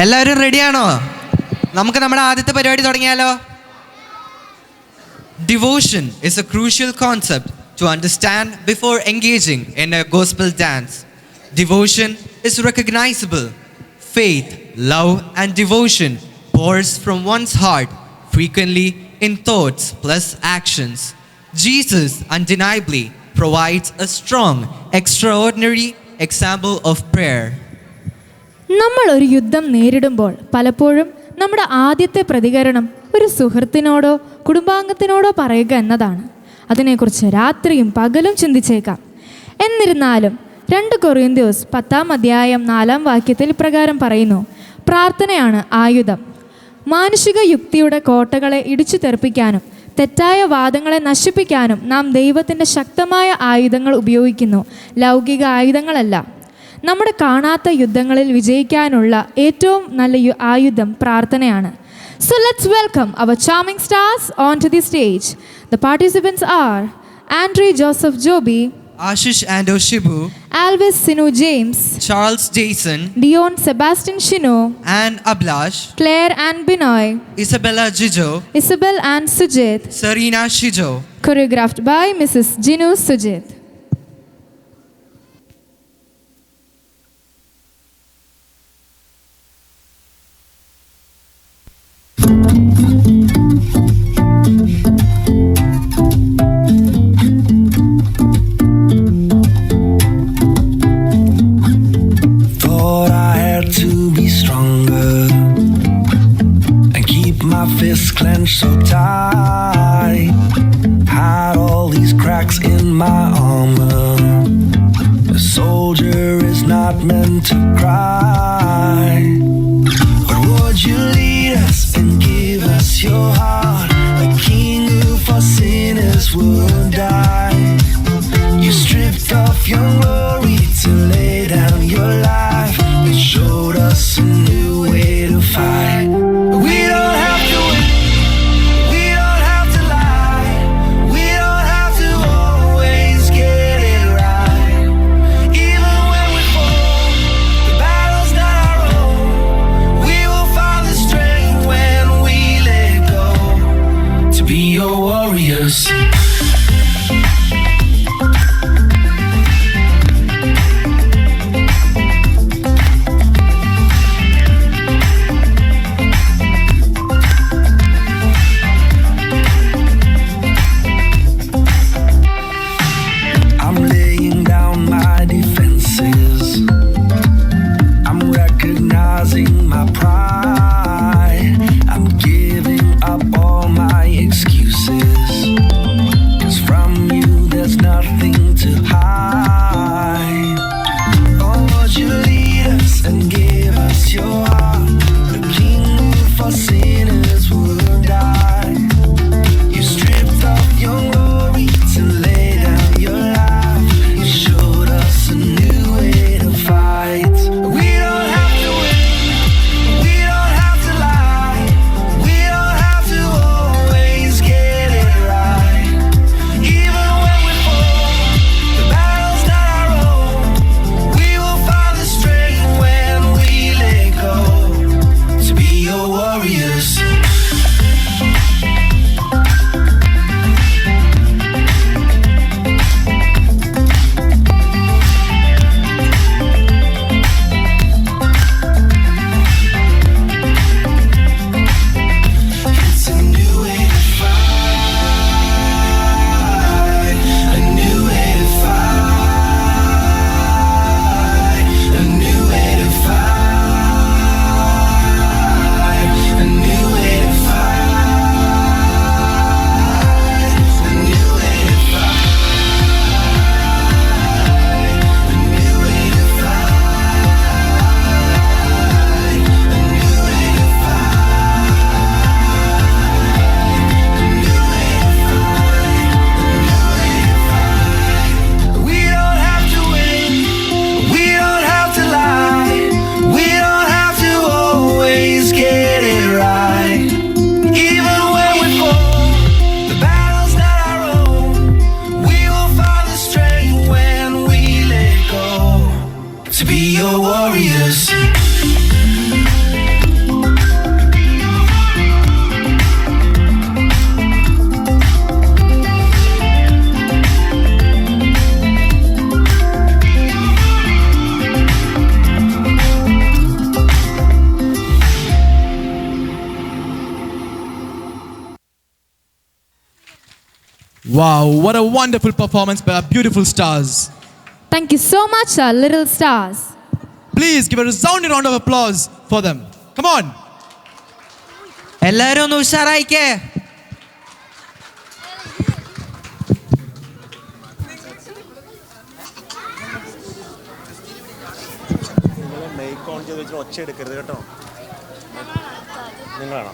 എല്ലാവരും റെഡിയാണോ? നമുക്ക് നമ്മുടെ ആദ്യത്തെ പരിപാടി തുടങ്ങിയാലോ? Devotion is a crucial concept to understand before engaging in a gospel dance. Devotion is recognizable. Faith, love, and devotion pours from one's heart, frequently in thoughts plus actions. Jesus undeniably provides a strong, extraordinary example of prayer. നമ്മൾ ഒരു യുദ്ധം നേരിടുമ്പോൾ പലപ്പോഴും നമ്മുടെ ആദ്യത്തെ പ്രതികരണം ഒരു സുഹൃത്തിനോടോ കുടുംബാംഗത്തിനോടോ പറയുക എന്നതാണ്. അതിനെക്കുറിച്ച് രാത്രിയും പകലും ചിന്തിച്ചേക്കാം. എന്നിരുന്നാലും 2 കൊറിന്ത്യസ് 10-ാം അധ്യായം 4-ാം വാക്യത്തിൽ ഇപ്രകാരം പറയുന്നു: പ്രാർത്ഥനയാണ് ആയുധം. മാനുഷിക യുക്തിയുടെ കോട്ടകളെ ഇടിച്ചു തെറിപ്പിക്കാനും തെറ്റായ വാദങ്ങളെ നശിപ്പിക്കാനും നാം ദൈവത്തിൻ്റെ ശക്തമായ ആയുധങ്ങൾ ഉപയോഗിക്കുന്നു, ലൗകിക ആയുധങ്ങളല്ല. നമ്മുടെ കാണാത്ത യുദ്ധങ്ങളിൽ വിജയിക്കാനുള്ള ഏറ്റവും നല്ല ആയുധം പ്രാർത്ഥനയാണ്. So let's welcome our charming stars onto the stage. The participants are Andre Joseph Joby, Ashish Ando Shibu, Alvis Sinu James, Charles Jason, Dion Sebastian Shino, Anne Ablash, Claire Ann Binoy, Isabella Jijo, Isabel Ann Sujit. Sarina Shijo. Choreographed by Mrs. Jinu Sujit. Thought I had to be stronger and keep my fists clenched so tight. Had all these cracks in my armor. A soldier is not meant to cry. But would you lead us and give us your heart? A king who for sinners would die. You stripped off your glory to lay down your life. It showed us a new way to fight. We don't have to win, we don't have to lie, we don't have to always get it right. Even when we fall, the battle's not our own. We will find the strength when we let go to be your warriors. I'm laying down my defenses. I'm recognizing my pride. I'm giving up all my excuses. Wow, what a wonderful performance by our beautiful stars. Thank you so much, our little stars. Please give a resounding round of applause for them. Come on. എല്ലാരും ഒന്ന് ഉഷാറായിക്കേ. Mic on ചെയ്ത് വെച്ചിട്ട് ഒച്ച എടുക്കരുത് കേട്ടോ. നിങ്ങളാണോ?